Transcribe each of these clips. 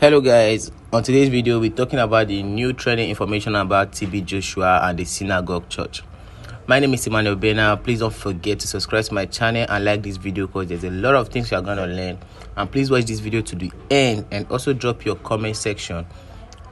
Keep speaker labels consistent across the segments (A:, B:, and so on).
A: Hello guys, on today's video we're talking about the new trending information about TB Joshua and the Synagogue Church. My name is Emmanuel Benard. Please don't forget to subscribe to my channel and like this video because there's a lot of things you're going to learn. And please watch this video to the end and also drop your comment section.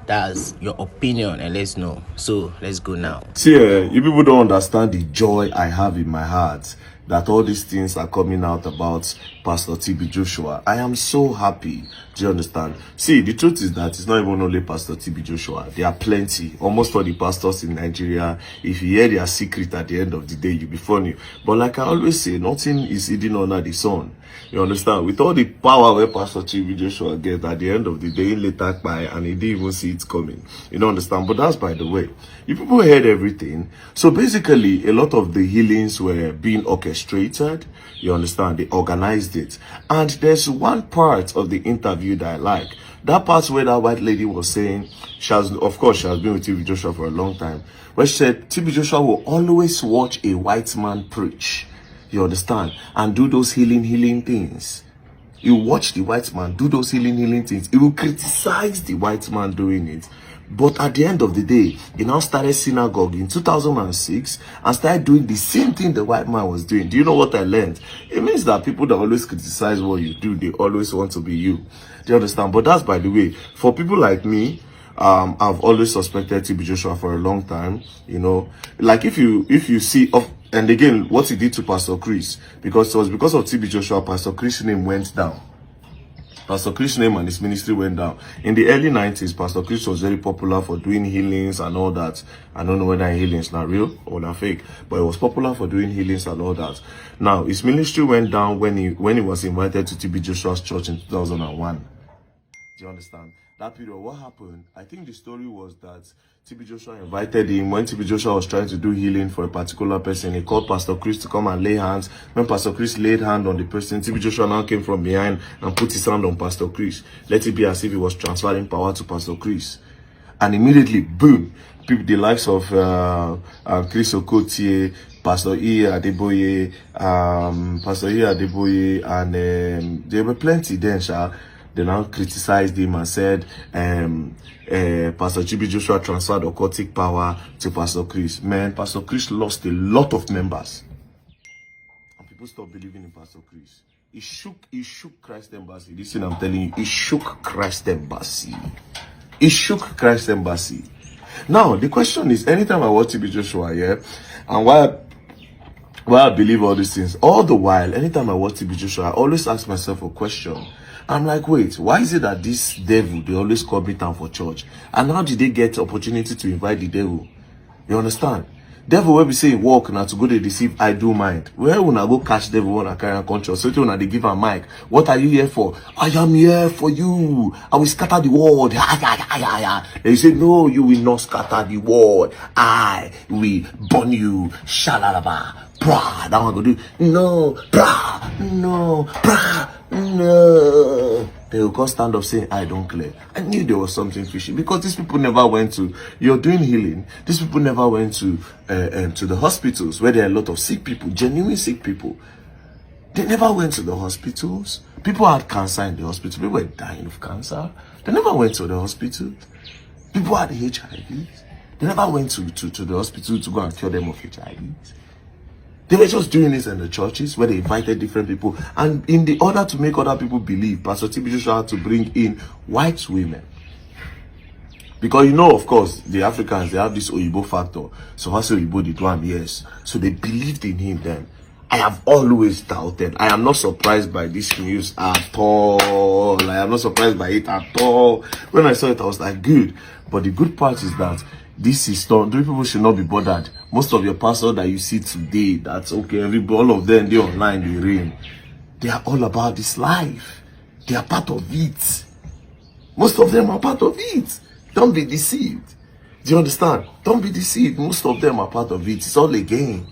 A: That's your opinion and let's know. So let's go now.
B: See, you people don't understand the joy I have in my heart that all these things are coming out about Pastor TB Joshua. I am so happy. Do you understand? See, the truth is that it's not even only Pastor TB Joshua. There are plenty. Almost all the pastors in Nigeria. If you hear their secret at the end of the day, you'll be funny. But like I always say, nothing is hidden under the sun. You understand? With all the power where Pastor TB Joshua gets, at the end of the day, he later by and he didn't even see it coming. You don't understand? But that's by the way. You people heard everything. So basically, a lot of the healings were being orchestrated. You understand? They organized it. And there's one part of the interview that I like. That part where that white lady was saying, she has been with TB Joshua for a long time, where she said TB Joshua will always watch a white man preach. You understand? And do those healing things. You watch the white man do those healing things. He will criticize the white man doing it. But at the end of the day, he now started Synagogue in 2006 and started doing the same thing the white man was doing. Do you know what I learned? It means that people that always criticize what you do, they always want to be you. Do you understand? But that's by the way. For people like me, I've always suspected TB Joshua for a long time. You know, like if you see and again, what he did to Pastor Chris, because it was because of TB Joshua, Pastor Chris' name went down. Pastor Chris' name and his ministry went down. In the early 90s, Pastor Chris was very popular for doing healings and all that. I don't know whether healings are real or not fake, but he was popular for doing healings and all that. Now, his ministry went down when he was invited to TB Joshua's church in 2001. Do you understand? That period, what happened? I think the story was that TB Joshua invited him when TB Joshua was trying to do healing for a particular person. He called Pastor Chris to come and lay hands. When Pastor Chris laid hand on the person, TB Joshua now came from behind and put his hand on Pastor Chris. Let it be as if he was transferring power to Pastor Chris. And immediately, boom, the likes of Chris Okotie, Pastor Adeboye, and there were plenty then, They now criticized him and said Pastor TB Joshua transferred occultic power to Pastor Chris. Man, Pastor Chris lost a lot of members. And people stopped believing in Pastor Chris. He shook Christ Embassy. This thing I'm telling you, he shook Christ Embassy. He shook Christ Embassy. Now, the question is, anytime I watch TB Joshua, and why I believe all these things, all the while, anytime I watch TB Joshua, I always ask myself a question. I'm like, wait, why is it that this devil, they always call me down for church? And how did they get opportunity to invite the devil? You understand? Devil will be saying, walk now to go to deceive, I do mind. Where when I go catch devil when I carry a control? So when they give a mic, what are you here for? I am here for you. I will scatter the world. And you say, no, you will not scatter the world. I will burn you. Shalalaba. Brah. That one go do. No. Brah. No. Brah. No. They will go stand up saying, I don't clear. I knew there was something fishy because these people never went to, you're doing healing. These people never went to the hospitals where there are a lot of sick people, genuine sick people. They never went to the hospitals. People had cancer in the hospital. People were dying of cancer. They never went to the hospital. People had HIV. They never went to the hospital to go and cure them of HIV. They were just doing this in the churches where they invited different people. And in the order to make other people believe, Pastor TB Joshua had to bring in white women. Because you know, of course, the Africans, they have this Oyibo factor. So I say Oyibo did one, yes. So they believed in him then. I have always doubted. I am not surprised by this news at all. I am not surprised by it at all. When I saw it, I was like, good. But the good part is that this is not, people should not be bothered. Most of your pastors that you see today, that's okay, all of them, they online, they reign. They are all about this life. They are part of it. Most of them are part of it. Don't be deceived. Do you understand? Don't be deceived. Most of them are part of it. It's all a game.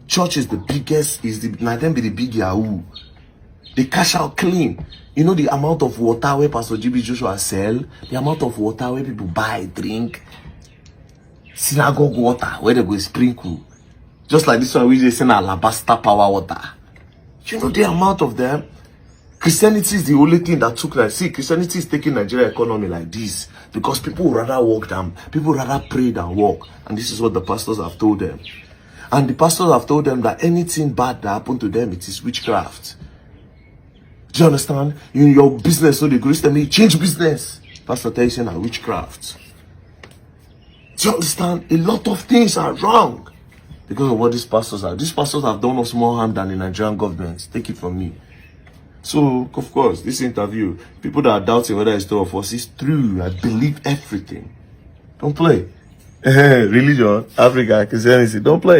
B: Church is the biggest, let them be the big Yahoo. They cash out clean. You know the amount of water where Pastor TB Joshua sell? The amount of water where people buy, drink. Synagogue water where they go sprinkle. Just like this one we just send alabaster power water. You know the amount of them? Christianity is the only thing that took like, see, Christianity is taking Nigeria economy like this because people would rather work than, people would rather pray than work. And this is what the pastors have told them. And the pastors have told them that anything bad that happened to them, it is witchcraft. Do you understand? In your business, so the grace tell me, change business. Pastor tells you now witchcraft. Do you understand? A lot of things are wrong because of what these pastors are. These pastors have done us more harm than the Nigerian government. Take it from me. So, of course, this interview, people that are doubting whether it's true or false, it's true. I believe everything. Don't play. Religion, Africa, Christianity, don't play.